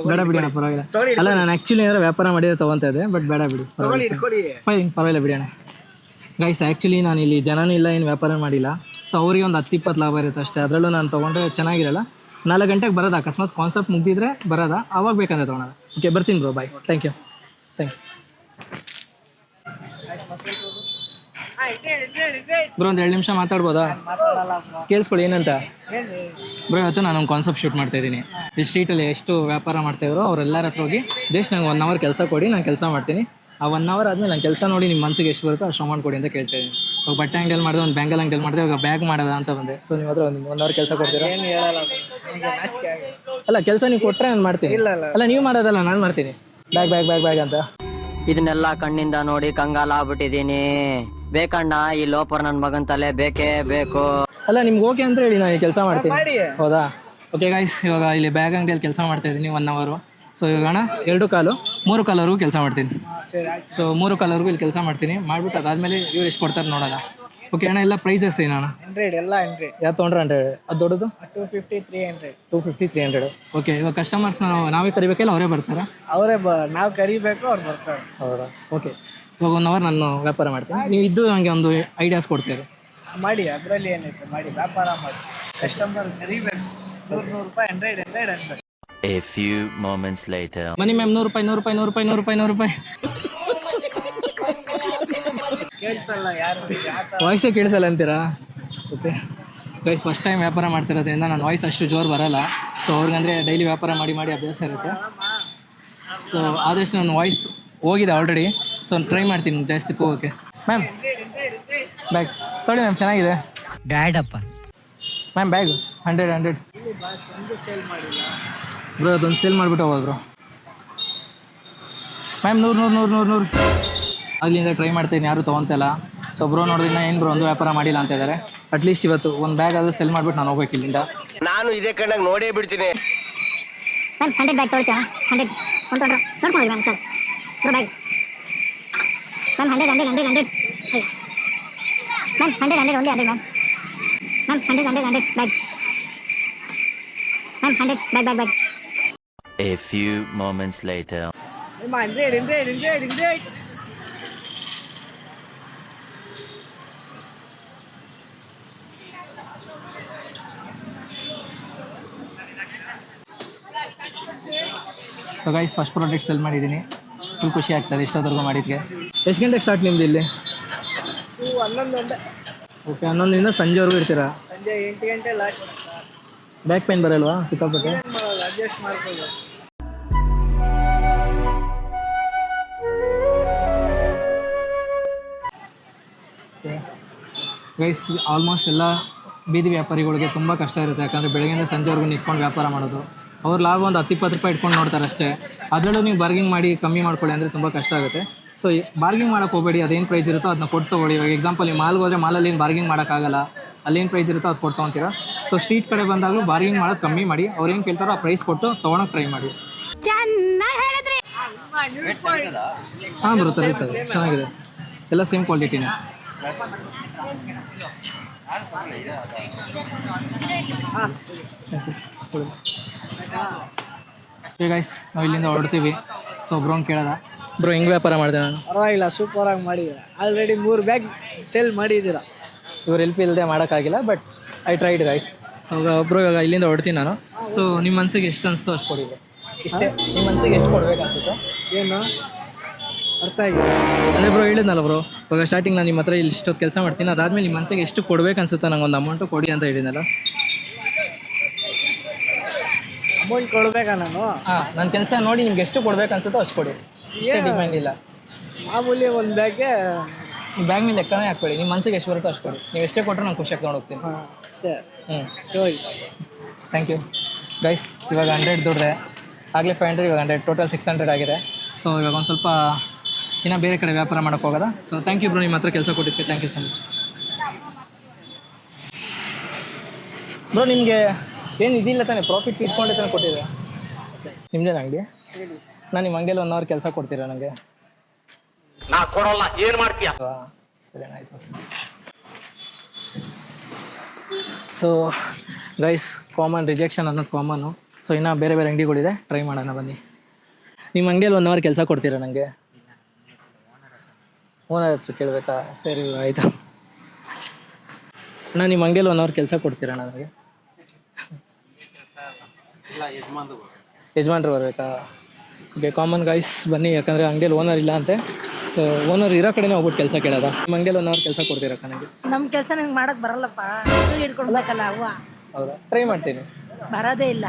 ಬೇಡ ಬಿಡೋಣ, ಪರವಾಗಿಲ್ಲ. ಅಲ್ಲ ನಾನು ಆ್ಯಕ್ಚುಲಿ ಏನಾದ್ರು ವ್ಯಾಪಾರ ಮಾಡಿದ್ರೆ ತೊಗೊತಾ ಇದ್ದೆ, ಬಟ್ ಬೇಡ ಬಿಡಿ. ಫೈನ್ ಪರವಾಗಿಲ್ಲ ಬಿಡೋಣ. ಗೈಸ್ ಆ್ಯಕ್ಚುಲಿ ನಾನು ಇಲ್ಲಿ ಜನನೂ ಇಲ್ಲ, ಏನು ವ್ಯಾಪಾರ ಮಾಡಿಲ್ಲ. ಸೊ ಅವ್ರಿಗೆ ಒಂದು 10-20 ಲಾಭ ಇರುತ್ತೆ ಅಷ್ಟೇ. ಅದರಲ್ಲೂ ನಾನು ತೊಗೊಂಡ್ರೆ ಚೆನ್ನಾಗಿರಲ್ಲ. 4 ಗಂಟೆಗೆ ಬರೋದು, ಅಕಸ್ಮಾತ್ ಕಾನ್ಸೆಪ್ಟ್ ಮುಗಿದಿದ್ರೆ ಬರೋದಾ, ಅವಾಗ ಬೇಕಂದ್ರೆ ತೊಗೊಳೋದು. ಓಕೆ, ಬರ್ತೀನಿ bro, bye. Thank you. Bro ಒಂದು 2 ನಿಮಿಷ ಮಾತಾಡ್ಬೋದಾ? ಕೇಳಿಸ್ಕೊಳ್ಳಿ ಏನಂತ. ಬ್ರೋ ಇವತ್ತು ನಾನು ಒಂದು ಕಾನ್ಸೆಪ್ಟ್ ಶೂಟ್ ಮಾಡ್ತಾ ಇದ್ದೀನಿ. ಈ ಸ್ಟ್ರೀಟಲ್ಲಿ ಎಷ್ಟು ವ್ಯಾಪಾರ ಮಾಡ್ತಾಯಿದ್ರು ಅವರೆಲ್ಲರ ಹತ್ರ ಹೋಗಿ ಜಸ್ಟ್ ನಂಗೆ 1 ಅವರ್ ಕೆಲಸ ಕೊಡಿ, ನಾನು ಕೆಲಸ ಮಾಡ್ತೀನಿ. ಆ 1 ಅವರ್ ಆದಮೇಲೆ ನಾನು ಕೆಲಸ ನೋಡಿ ನಿಮ್ಮ ಮನಸ್ಸಿಗೆ ಎಷ್ಟು ಬರುತ್ತೋ ಅಷ್ಟು ಅಮೌಂಟ್ ಕೊಡಿ ಅಂತ ಕೇಳ್ತಾ ಇದ್ದೀನಿ. ಇವಾಗ ಬಟ್ಟೆ ಅಂಗಡಿಯಲ್ಲಿ ಮಾಡಿದೆ, ಒಂದು ಬ್ಯಾಂಗಲ್ ಅಂಗಡಿಯಲ್ಲಿ ಮಾಡಿದೆ, ಇವಾಗ ಬ್ಯಾಗ್ ಮಾಡೋದ ಅಂತ ಬಂದೆ. ಸೊ ನೀವು ಹತ್ರ ಒಂದು 1 ಅವರ್ ಕೆಲಸ ಕೊಡ್ತೀರಾ? ಅಲ್ಲ, ಕೆಲಸ ನೀವು ಕೊಟ್ಟರೆ ನಾನು ಮಾಡ್ತೀನಿ. ಅಲ್ಲ, ನೀವು ಮಾಡೋದಲ್ಲ, ನಾನು ಮಾಡ್ತೀನಿ. ಬ್ಯಾಗ್ ಅಂತ. ಇದನ್ನೆಲ್ಲ ಕಣ್ಣಿಂದ ನೋಡಿ ಕಂಗಾಲ ಆಗ್ಬಿಟ್ಟಿದೀನಿ. ಬೇಕಣ್ಣ, ಈ ಲೋಪರ್ ನನ್ನ ಮಗನ್ ತಲೆ ಬೇಕೇ ಬೇಕು. ಅಲ್ಲ, ನಿಮ್ಗೆ ಓಕೆ ಅಂತ ಹೇಳಿ ನಾನು ಕೆಲಸ ಮಾಡ್ತೀನಿ. ಹೌದಾ? ಓಕೆ ಗೈಸ್, ಇವಾಗ ಇಲ್ಲಿ ಬ್ಯಾಗ್ ಅಂಗಡಿಯಲ್ಲಿ ಕೆಲಸ ಮಾಡ್ತಾ ಇದ್ದೀನಿ 1 ಅವರು. ಸೊ ಇವಾಗ ಅಣ್ಣ 2 ಕಾಲು 3 ಕಾಲವರೆಗೂ ಕೆಲಸ ಮಾಡ್ತೀನಿ. ಸೊ 3 ಕಾಲವರೆಗೂ ಇಲ್ಲಿ ಕೆಲಸ ಮಾಡ್ತೀನಿ. ಮಾಡಿಬಿಟ್ಟು ಅದಾದಮೇಲೆ ಇವ್ರು ಎಷ್ಟು ಕೊಡ್ತಾರೆ ನೋಡೋಣ. ಓಕೆ ಅಣ್ಣ, ಎಲ್ಲ ಪ್ರೈಸಸ್ ಏನಣ್ಣ? 100 ಎಲ್ಲ 100. ಯಾವ್ದು ತೊಗೊಂಡ್ರೆ 100? ಅದು ದೊಡ್ಡದು 250 300. 250 300. ಓಕೆ, ಇವಾಗ ಕಸ್ಟಮರ್ಸ್ ನಾವೇ ಕರಿಬೇಕಲ್ಲ, ಅವರೇ ಬರ್ತಾರಾ? ಅವರೇ ನಾವು ಕರಿಬೇಕು, ಅವ್ರು ಬರ್ತಾರೆ. ಹೌದಾ? ಓಕೆ, ಇವಾಗ 1 ಅವರ್ ನಾನು ವ್ಯಾಪಾರ ಮಾಡ್ತೀನಿ. ನೀವು ಇದ್ದು ನನಗೆ ಒಂದು ಐಡಿಯಾಸ್ ಕೊಡ್ತೀರಿ. ಮಾಡಿ, ಅದರಲ್ಲಿ ಏನೈತೆ, ಮಾಡಿ ವ್ಯಾಪಾರ ಮಾಡಿ. ಕಸ್ಟಮರ್ ಕರಿಬೇಕು. 100 ರೂಪಾಯಿ 100. A few moments later. ಬನ್ನಿ ಮ್ಯಾಮ್, 100 ರೂಪಾಯಿ. ಕೇಳಿಸಲ್ಲ ಯಾರು, ವಾಯ್ಸೇ ಕೇಳಿಸಲ್ಲ ಅಂತೀರಾ? ಓಕೆ ಗೈಸ್, ಫಸ್ಟ್ ಟೈಮ್ ವ್ಯಾಪಾರ ಮಾಡ್ತಿರೋದ್ರಿಂದ ನನ್ನ ವಾಯ್ಸ್ ಅಷ್ಟು ಜೋರು ಬರೋಲ್ಲ. ಸೊ ಅವ್ರಿಗಂದರೆ ಡೈಲಿ ವ್ಯಾಪಾರ ಮಾಡಿ ಅಭ್ಯಾಸ ಇರುತ್ತೆ. ಸೊ ಆದಷ್ಟು ನನ್ನ ವಾಯ್ಸ್ ಹೋಗಿದೆ ಆಲ್ರೆಡಿ. ಸೊ ಟ್ರೈ ಮಾಡ್ತೀನಿ ಜಾಸ್ತಿ ಹೋಗೋಕ್ಕೆ. ಮ್ಯಾಮ್ ಬ್ಯಾಗ್ ತೊಳಿ ಮ್ಯಾಮ್, ಚೆನ್ನಾಗಿದೆ. ಬ್ಯಾಡಪ್ಪ ಮ್ಯಾಮ್ ಬ್ಯಾಗ್ 100. ಬ್ರೋ ಅದೊಂದು ಸೇಲ್ ಮಾಡಿಬಿಟ್ಟು ಹೋಗೋದು ಬ್ರೋ. ಮ್ಯಾಮ್ 100. ಅಲ್ಲಿಂದ ಟ್ರೈ ಮಾಡ್ತೀನಿ, ಯಾರು ತೊಗೊತಿಲ್ಲ. ಸೊ ಬ್ರೋ ನೋಡಿದ್ರೆ ಏನು ಬ್ರೋ ಒಂದು ವ್ಯಾಪಾರ ಮಾಡಿಲ್ಲ ಅಂತ ಇದ್ದಾರೆ. ಅಟ್ಲೀಸ್ಟ್ ಇವತ್ತು ಒಂದು ಬ್ಯಾಗ್ ಆದರೂ ಸೆಲ್ ಮಾಡಿಬಿಟ್ಟು ನಾನು ಹೋಗ್ಬೇಕು ಇಲ್ಲಿಂದ. ನಾನು ಇದೇ ಕಣ್ಣಾಗ ನೋಡೇ ಬಿಡ್ತೀನಿ. Ma'am 100 bag ತೊಗೊಳ್ತೀರಾ? 100 ಒಂದು ತೊಗೊಂಡ್ರು ನೋಡ್ಕೊಳ್ಳಿ ma'am. Sir bro bag ma'am 100 ma'am 100 only 100 ma'am. Ma'am 100 bag ma'am 100 bag. A few moments later. 100. So guys, first product cell ಮಾಡಿದ್ದೀನಿ. ಫುಲ್ ಖುಷಿ ಆಗ್ತದೆ ಇಷ್ಟೊತ್ತರೆಗೂ ಮಾಡಿದ್ಗೆ. ಎಷ್ಟು ಗಂಟೆಗೆ ಸ್ಟಾರ್ಟ್ ನಿಮ್ದು ಇಲ್ಲಿ? 11 ಗಂಟೆ. ಓಕೆ, 11ರಿಂದ ಸಂಜೆವರೆಗೂ ಇರ್ತೀರಾ? ಸಂಜೆ 8 ಗಂಟೆ ಲಾಸ್ಟ್. ಬ್ಯಾಕ್ ಪೇನ್ ಬರಲ್ವಾ ಸಿಕ್ಕಾಪಟ್ಟೆ? ಅಡ್ಜಸ್ಟ್ ಮಾಡ್ಕೊಳ್ಳಿ. ಗೈಸ್, ಆಲ್ಮೋಸ್ಟ್ ಎಲ್ಲ ಬೀದಿ ವ್ಯಾಪಾರಿಗಳಿಗೆ ತುಂಬ ಕಷ್ಟ ಇರುತ್ತೆ. ಯಾಕಂದರೆ ಬೆಳಗ್ಗೆಯಿಂದ ಸಂಜೆವರೆಗೂ ನಿಂತ್ಕೊಂಡು ವ್ಯಾಪಾರ ಮಾಡೋದು. ಅವ್ರ ಲಾಭ ಒಂದು 10-20 ರೂಪಾಯಿ ಇಟ್ಕೊಂಡು ನೋಡ್ತಾರೆ ಅಷ್ಟೇ. ಅದರಲ್ಲೂ ನೀವು ಬಾರ್ಗಿಂಗ್ ಮಾಡಿ ಕಮ್ಮಿ ಮಾಡ್ಕೊಳ್ಳಿ ಅಂದರೆ ತುಂಬ ಕಷ್ಟ ಆಗುತ್ತೆ. ಸೊ ಬಾರ್ಗಿಂಗ್ ಮಾಡೋಕ್ಕೆ ಹೋಗಬೇಡಿ. ಅದೇನು ಪ್ರೈಸ್ ಇರುತ್ತೋ ಅದನ್ನ ಕೊಟ್ಟು ತೊಗೊಳ್ಳಿ. ಇವಾಗ ಎಕ್ಸಾಂಪಲ್ ನೀವು ಮಾಲ್ಗೆ ಹೋದರೆ ಮಾಲಲ್ಲಿ ಏನು ಬಾರ್ಗಿಂಗ್ ಮಾಡೋಕ್ಕಾಗಲ್ಲ. ಅಲ್ಲೇನು ಪ್ರೈಸ್ ಇರುತ್ತೋ ಅದು ಕೊಟ್ಟು ತೊಗೊತೀರಾ. ಸೊ ಸ್ಟ್ರೀಟ್ ಕಡೆ ಬಂದಾಗಲೂ ಬಾರ್ಗಿಂಗ್ ಮಾಡೋದು ಕಮ್ಮಿ ಮಾಡಿ. ಅವ್ರು ಏನು ಕೇಳ್ತಾರೋ ಆ ಪ್ರೈಸ್ ಕೊಟ್ಟು ತೊಗೊಳಕ್ಕೆ ಟ್ರೈ ಮಾಡಿ. ಹಾಂ ಬರುತ್ತೆ, ಚೆನ್ನಾಗಿದೆ. ಎಲ್ಲ ಸೇಮ್ ಕ್ವಾಲಿಟಿನೇ. ಗೈಸ್, ನಾವು ಇಲ್ಲಿಂದ ಹೊರಡ್ತೀವಿ. ಸೊ ಬ್ರೋನ್ ಕೇಳೋದ, ಬ್ರೋ ಹೆಂಗೆ ವ್ಯಾಪಾರ ಮಾಡಿದೆ ನಾನು? ಪರವಾಗಿಲ್ಲ, ಸೂಪರಾಗಿ ಮಾಡಿದ್ದೀರಾ. ಆಲ್ರೆಡಿ 3 ಬ್ಯಾಗ್ ಸೇಲ್ ಮಾಡಿದ್ದೀರಾ. ಇವ್ರು ಹೆಲ್ಪ್ ಇಲ್ಲದೆ ಮಾಡೋಕ್ಕಾಗಿಲ್ಲ, but I tried guys. So ಒಬ್ಬರು ಇವಾಗ ಇಲ್ಲಿಂದ ಹೊಡ್ತೀನಿ ನಾನು. ಸೊ ನಿಮ್ಮ ಮನಸ್ಸಿಗೆ ಎಷ್ಟು ಅನಿಸ್ತೋ ಅಷ್ಟು ಕೊಡಿ. ಇಷ್ಟೇ, ನಿಮ್ಮ ಮನಸ್ಸಿಗೆ ಎಷ್ಟು ಕೊಡ್ಬೇಕು ಅನ್ಸುತ್ತೋ? ಏನು ಅರ್ಥ ಆಗಿದೆ ಅಂದರೆ ಬ್ರೋ ಹೇಳಿದ್ನಲ್ಲ ಬ್ರೋ, ಇವಾಗ ಸ್ಟಾರ್ಟಿಂಗ್ ನಾನು ನಿಮ್ಮ ಹತ್ರ ಇಲ್ಲಿ ಇಷ್ಟೊತ್ತು ಕೆಲಸ ಮಾಡ್ತೀನಿ, ಅದಾದಮೇಲೆ ನಿಮ್ಮ ಮನಸ್ಸಿಗೆ ಎಷ್ಟು ಕೊಡ್ಬೇಕು ಅನ್ಸುತ್ತೋ ನಂಗೆ ಒಂದು ಅಮೌಂಟು ಕೊಡಿ ಅಂತ ಹೇಳಿದ್ನಲ್ಲ. ಅಮೌಂಟ್ ಕೊಡ್ಬೇಕಾ ನಾನು? ಹಾಂ, ನನ್ನ ಕೆಲಸ ನೋಡಿ ನಿಮ್ಗೆ ಎಷ್ಟು ಕೊಡ್ಬೇಕು ಅನ್ಸುತ್ತೋ ಅಷ್ಟು ಕೊಡಿ. ಇಷ್ಟೇ, ಡಿಮ್ಯಾಂಡ್ ಇಲ್ಲ. ಮಾಮೂಲಿ ಒಂದು ಬ್ಯಾಗ್ಗೆ ನೀವು ಬ್ಯಾಗ್ ಮೇಲೆ ಲೆಕ್ಕನೇ ಹಾಕ್ಬೇಡಿ. ನಿಮ್ಮ ಮನಸ್ಸಿಗೆ ಎಷ್ಟು ಬರುತ್ತೋ ಅಷ್ಟು ಕೊಡಿ. ನೀವು ಎಷ್ಟೇ ಕೊಟ್ಟರು ನಾನು ಖುಷಿಯಾಗಿ ತೊಗೊಂಡು ಹೋಗ್ತೀನಿ. ಅಷ್ಟೇ. Thank you guys. ಇವಾಗ 100 ದುಡ್ರೆ, ಆಗಲೇ 500, ಇವಾಗ 100, ಟೋಟಲ್ 600 ಆಗಿದೆ. ಸೊ ಇವಾಗ ಒಂದು ಸ್ವಲ್ಪ ಇನ್ನೂ ಬೇರೆ ಕಡೆ ವ್ಯಾಪಾರ ಮಾಡೋಕ್ಕೆ ಹೋಗೋದ. ಸೊ ಥ್ಯಾಂಕ್ ಯು ಬ್ರೋ, ನಿಮ್ಮ ಹತ್ರ ಕೆಲಸ ಕೊಟ್ಟಿದ್ದಕ್ಕೆ thank you so much. Bro ನಿಮಗೆ ಏನು ಇದಿಲ್ಲ ತಾನೆ, ಪ್ರಾಫಿಟ್ ಇಟ್ಕೊಂಡೆ ತಾನೆ ಕೊಟ್ಟಿದ್ದೆ? ನಿಮ್ಮದೇನು ಅಂಗಡಿ? ನಾನು ನಿಮ್ಮ ಅಂಗಡಿಯಲ್ಲಿ 1 ಅವರ್ ಕೆಲಸ ಕೊಡ್ತೀರಾ ನನಗೆ? ನಾ ಕೊಡಲ್ಲ, ಏನು ಮಾಡ್ತೀಯ? ಸರಿ, ಆಯಿತು. ಸೊ ಗೈಸ್, ಕಾಮನ್ ರಿಜೆಕ್ಷನ್ ಅನ್ನೋದು ಕಾಮನ್ನು. ಸೊ ಇನ್ನೂ ಬೇರೆ ಬೇರೆ ಅಂಗಡಿಗಳಿದೆ, ಟ್ರೈ ಮಾಡೋಣ ಬನ್ನಿ. ನಿಮ್ಮ ಅಂಗಡಿಯಲ್ಲಿ 1 ಅವರ್ ಕೆಲಸ ಕೊಡ್ತೀರಾ ನನಗೆ? ಓನರ್ ಹತ್ರ ಕೇಳಬೇಕಾ? ಸರಿ ಆಯಿತು ಅಣ್ಣ. ನಿಮ್ಮ ಅಂಗಡಿಯಲ್ಲಿ 1 ಅವರ್ ಕೆಲಸ ಕೊಡ್ತೀರಾ ನನಗೆ? ಯಜಮಾನ್ರು ಬರಬೇಕಾ? ಓಕೆ ಕಾಮನ್ ಗೈಸ್ ಬನ್ನಿ, ಯಾಕಂದರೆ ಅಂಗಡಿಯಲ್ಲಿ ಓನರ್ ಇಲ್ಲ ಅಂತೆ. ಸೊ ಓನರ್ ಇರೋ ಕಡೆನೇ ಹೋಗ್ಬಿಟ್ಟು ಕೆಲಸ ಕೇಳೋದ. ನಿಮ್ಮ ಅಂಗಡಿಯಲ್ಲಿ 1 ಅವರ್ ಕೆಲಸ ಕೊಡ್ತೀರಾ ನನಗೆ? ನಮ್ಮ ಕೆಲಸ ನಂಗೆ ಮಾಡಕ್ ಬರಲ್ಲಪ್ಪ, ಹಿಡ್ಕೊಳ್ಬೇಕಲ್ಲ ಅವ್ವ. ಹೌದಾ? ಟ್ರೈ ಮಾಡ್ತೀನಿ. ಬರೋದೇ ಇಲ್ಲ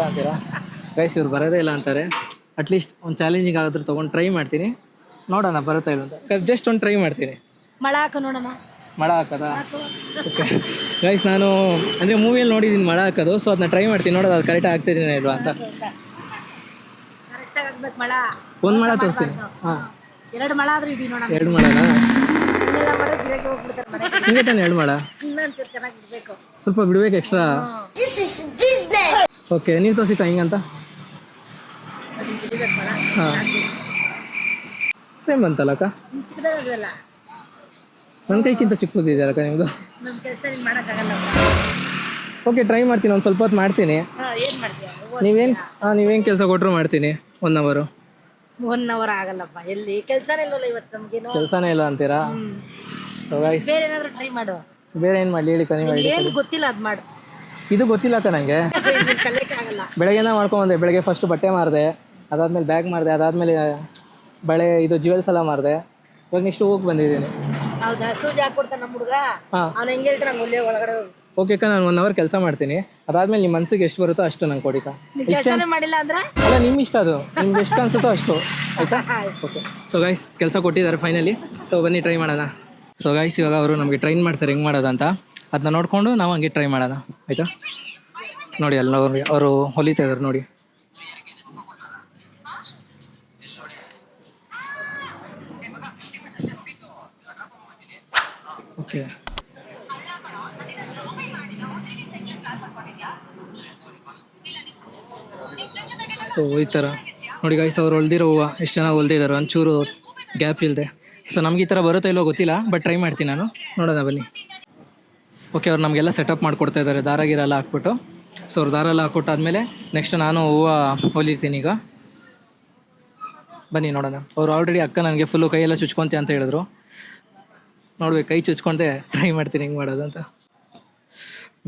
ಅಂತೀರಾ ಗೈಸ್? ಇವ್ರು ಬರೋದೇ ಇಲ್ಲ ಅಂತಾರೆ. ಅಟ್ಲೀಸ್ಟ್ ಒಂದು ಚಾಲೆಂಜಿಂಗ್ ಆದರೂ ತೊಗೊಂಡು ಟ್ರೈ ಮಾಡ್ತೀನಿ, ನೋಡೋಣ ಬರುತ್ತಾ ಇಲ್ಲ ಅಂತ. ಜಸ್ಟ್ ಒಂದು ಟ್ರೈ ಮಾಡ್ತೀನಿ. ಮಳ ಹಾಕು ನೋಡೋಣ. ಮಳ ಹಾಕೋದಾ? ಓಕೆ ಗೈಸ್, ನಾನು ಅಂದರೆ ಮೂವಿಯಲ್ಲಿ ನೋಡಿದ್ದೀನಿ ಮಳ ಹಾಕೋದು. ಸೊ ಅದನ್ನ ಟ್ರೈ ಮಾಡ್ತೀನಿ, ನೋಡೋದು ಅದು ಕರೆಕ್ಟಾಗಿ ಆಗ್ತಿದ್ದೀನಿ ಇಲ್ವಾ ಅಂತ. ಕರೆಕ್ಟಾಗಿ ಆಗ್ಬೇಕು ಮಳ. 1 ಮಳ ತೋರಿಸ್ತೀನಿ. ಹಾಂ 2 ಮಳ ಆದ್ರೂ ಇಡೀ ನೋಡೋಣ. 2 ಮಳನಾ? ಇನ್ನೆಲ್ಲ ಮಾಡೋ ಗಿರಾಕಿ ಹೋಗ್ಬಿಡ್ತಾರೆ ಮನೆ. ಹಿಂಗೆ ತಾನೆ 2 ಮಳ? ಇನ್ನೊಂಚೂರು ಚೆನ್ನಾಗಿ ಇಡಬೇಕು, ಸ್ವಲ್ಪ ಬಿಡ್ಬೇಕು ಎಕ್ಸ್ಟ್ರಾ. ಓಕೆ ನೀವು ತೋರಿಸಿಕ್ಕ ಹಿಂಗಂತ? ಹಾಂ ಸೇಮ್ ಬಂತಲ್ಲಕ್ಕ? ಚಿಕ್ಕದಾಗಲ್ಲ, ನನ್ನ ಕೈಗಿಂತ ಚಿಕ್ಕದಿದೆಯಲ್ಲಕ್ಕ ನಿಮ್ಮದು? ನಮ್ಮ ಕೆಲಸ ನೀನು ಮಾಡೋಕ್ಕಾಗಲ್ಲ. ಓಕೆ ಟ್ರೈ ಮಾಡ್ತೀನಿ, ಒಂದು ಸ್ವಲ್ಪ ಹೊತ್ತು ಮಾಡ್ತೀನಿ. ಏನು ಮಾಡ್ತೀಯ? ನೀವೇನು ಕೆಲಸ ಕೊಟ್ಟರು ಮಾಡ್ತೀನಿ. 1 ಅವರು 1 ಅವರ್ ಆಗಲ್ಲಪ್ಪ, ಎಲ್ಲಿ ಕೆಲಸನೇ ಇಲ್ಲವಲ್ಲ ಇವತ್ತು ನಮಗೇನು. ಕೆಲಸನೇ ಇಲ್ಲ ಅಂತೀರಾ? ಸೊ ಗೈಸ್ ಬೇರೆ ಏನಾದರೂ ಟ್ರೈ ಮಾಡು. ಬೇರೆ ಏನು ಮಾಡಲಿ ಹೇಳಿ? ನೀವು ಏನು ಗೊತ್ತಿಲ್ಲ ಅದು ಮಾಡು. ಇದು ಗೊತ್ತಿಲ್ಲಕ್ಕ ನನಗೆ. ಕಲಿಯಕ್ಕಾಗಲ್ಲ. ಬೆಳಗ್ಗೆನ ಮಾಡ್ಕೊಂಬಂದೆ. ಬೆಳಗ್ಗೆ ಫಸ್ಟ್ ಬಟ್ಟೆ ಮಾರಿದೆ, ಅದಾದಮೇಲೆ ಬ್ಯಾಗ್ ಮಾಡಿದೆ, ಅದಾದಮೇಲೆ ಬಳೆ ಇದು ಜ್ಯುವೆಲ್ಸ್ ಎಲ್ಲ ಮಾರಿದೆ. ಇವಾಗ ನೆಕ್ಸ್ಟ್ ಹೋಗಿ ಬಂದಿದ್ದೀನಿ. ಹೌದಾ? ಸೂಜಿ ಹಾಕ್ಕೊಡ್ತಾನೆ ನಮ್ಮ ಹುಡುಗ. ಹಾಂ ಅವ್ನು ಹೆಂಗೆ ಹೇಳ್ತಾನೆ ನಂಗೆ ಒಳ್ಳೆ ಒಳಗಡೆ ಹೋಗಿ. ಓಕೆ ಅಕ್ಕ, ನಾನು 1 ಅವರ್ ಕೆಲಸ ಮಾಡ್ತೀನಿ. ಅದಾದಮೇಲೆ ನಿಮ್ಮ ಮನಸ್ಸಿಗೆ ಎಷ್ಟು ಬರುತ್ತೋ ಅಷ್ಟು ನಂಗೆ ಕೊಡಿಕ. ಕೆಲಸನೇ ಮಾಡಿಲ್ಲ ಅಂದ್ರೆ ಅಲ್ಲ ನಿಮ್ಮ ಇಷ್ಟ, ಅದು ನಿಮ್ಗೆ ಎಷ್ಟು ಅನ್ಸುತ್ತೋ ಅಷ್ಟು ಆಯಿತಾ? ಓಕೆ. ಸೊ ಗೈಸ್ ಕೆಲಸ ಕೊಟ್ಟಿದ್ದಾರೆ ಫೈನಲಿ. ಸೊ ಬನ್ನಿ ಟ್ರೈ ಮಾಡೋಣ. ಸೊ ಗೈಸ್ ಇವಾಗ ಅವರು ನಮಗೆ ಟ್ರೈನ್ ಮಾಡ್ತಾರೆ ಹೆಂಗೆ ಮಾಡೋದಂತ. ಅದನ್ನ ನೋಡಿಕೊಂಡು ನಾವು ಹಂಗೆ ಟ್ರೈ ಮಾಡೋಣ ಆಯಿತಾ? ನೋಡಿ ಅಲ್ಲ ಅವರು ಹೊಲಿತಾ ಇದ್ದಾರೆ ನೋಡಿ. ಓಕೆ ಓ ಈ ಥರ ನೋಡಿ ಗೈಸ್, ಅವ್ರು ಹೊಲ್ದಿರೋ ಹೂವು ಎಷ್ಟು ಚೆನ್ನಾಗಿ ಹೊಲ್ದಿದ್ದಾರೆ, ಒಂಚೂರು ಗ್ಯಾಪ್ ಇಲ್ಲದೆ. ಸೊ ನಮ್ಗೆ ಈ ಥರ ಬರುತ್ತೋ ಇಲ್ಲೋ ಗೊತ್ತಿಲ್ಲ, ಬಟ್ ಟ್ರೈ ಮಾಡ್ತೀನಿ ನಾನು, ನೋಡೋಣ ಬನ್ನಿ. ಓಕೆ ಅವ್ರು ನಮಗೆಲ್ಲ ಸೆಟಪ್ ಮಾಡಿಕೊಡ್ತಾ ಇದ್ದಾರೆ, ದಾರ ಗೀರ ಎಲ್ಲ ಹಾಕ್ಬಿಟ್ಟು. ಸೊ ಅವ್ರು ದಾರ ಎಲ್ಲ ಹಾಕ್ಕೊಟ್ಟಾದ್ಮೇಲೆ ನೆಕ್ಸ್ಟ್ ನಾನು ಹೂವು ಹೊಲಿತೀನಿ ಈಗ. ಬನ್ನಿ ನೋಡೋಣ. ಅವ್ರು ಆಲ್ರೆಡಿ ಅಕ್ಕ ನನಗೆ ಫುಲ್ಲು ಕೈಯೆಲ್ಲ ಚುಚ್ಕೊಂತೆ ಅಂತ ಹೇಳಿದ್ರು. ನೋಡ್ಬೇಕು, ಕೈ ಚುಚ್ಕೊಂತೆ ಟ್ರೈ ಮಾಡ್ತೀನಿ ಹೆಂಗೆ ಮಾಡೋದು ಅಂತ.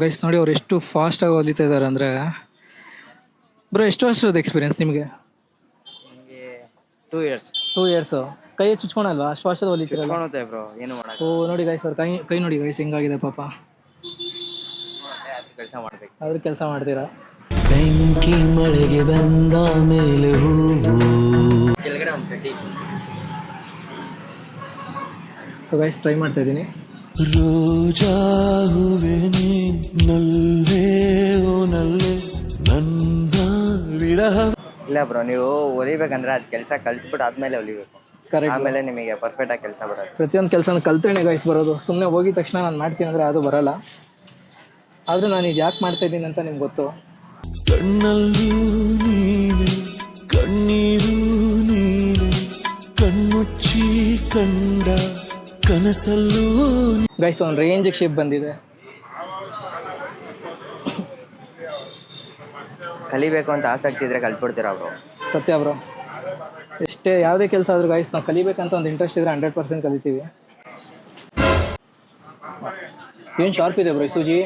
ಗೈಸ್ ನೋಡಿ ಅವ್ರು ಎಷ್ಟು ಫಾಸ್ಟಾಗಿ ಹೊಲಿತಾ ಇದ್ದಾರೆ ಅಂದರೆ. ಬ್ರೋ ಎಷ್ಟು ವರ್ಷದ ಎಕ್ಸ್ಪೀರಿಯನ್ಸ್ ನಿಮಗೆ? 2 years. 2 ಇಯರ್ಸು. ಕೈ ಚುಚ್ಕೊಳಲ್ವಾ? ಅಷ್ಟು ಫಾಸ್ಟಾಗಿ ಹೊಲಿತೀರಲ್ಲ ಬ್ರೋ, ಏನು ಮಾಡಕ್ಕೆ. ಓ ನೋಡಿ ಗೈಸ್ ಅವ್ರ ಕೈ ನೋಡಿ ಗೈಸ್ ಹೆಂಗಾಗಿದೆ ಪಾಪ. ಕೆಲಸ ಮಾಡಬೇಕು, ಆದ್ರೂ ಕೆಲಸ ಮಾಡ್ತೀರಾ? ಬೆಂಕಿ ಮಳೆಗೆ ಬಂದ ಮೇಲೆ ಕೆಳಗಡೆ ಒಂದು ಕಡ್ಡಿ. ಸೊ ಗೈಸ್ ಟ್ರೈ ಮಾಡ್ತಾ ಇದ್ದೀನಿ. ರೋಜಾ ಹೂವೆ ನಲ್ಲೇ ಓ ನಲ್ಲೇ ನನ್ನ ವಿರಹ. ಇಲ್ಲ ಬ್ರೋ, ನೀವು ಹೊಲಿಬೇಕಂದ್ರೆ ಅದು ಕೆಲಸ ಕಲ್ತ್ಬಿಟ್ಟು ಆದ್ಮೇಲೆ ಹೊಲಿಬೇಕು. ಕರೆಕ್ಟ್. ಆಮೇಲೆ ನಿಮಗೆ ಪರ್ಫೆಕ್ಟಾಗಿ ಕೆಲಸ ಬರೋದು. ಪ್ರತಿಯೊಂದು ಕೆಲಸನ ಕಲ್ತೇನೆ ಗೈಸ್ ಬರೋದು. ಸುಮ್ಮನೆ ಹೋಗಿದ ತಕ್ಷಣ ನಾನು ಮಾಡ್ತೀನಿ ಅಂದರೆ ಅದು ಬರಲ್ಲ. ಆದರೂ ನಾನು ಇದು ಯಾಕೆ ಮಾಡ್ತಾ ಇದ್ದೀನಿ ಅಂತ ನಿಮ್ಗೆ ಗೊತ್ತು. ಕಣ್ಣಲ್ಲೂ ನೀನೆ ಕಣ್ಣೀರು ನೀನೆ ಕಣ್ಮುಚ್ಚಿ ಕಂಡ ಕನಸಲ್ಲೂ. ಗೈಸ್ ಒಂದು ರೇಂಜಿಗೆ ಶೇಪ್ ಬಂದಿದೆ. ಕಲಿಬೇಕು ಅಂತ ಆಸಕ್ತಿ ಇದ್ರೆ ಕಲ್ತ್ಬಿಡ್ತೀರಾ ಬ್ರೋ. ಸತ್ಯ ಬ್ರೋ. ಎಷ್ಟೇ ಯಾವುದೇ ಕೆಲಸ ಆದರೂ ಗೈಸ್ ನಾವು ಕಲಿಬೇಕಂತ ಒಂದು ಇಂಟ್ರೆಸ್ಟ್ ಇದ್ದರೆ 100% ಕಲಿತೀವಿ. ಏನು ಶಾರ್ಪ್ ಇದೆ ಬ್ರೋ ಈ ಸೂಜಿ.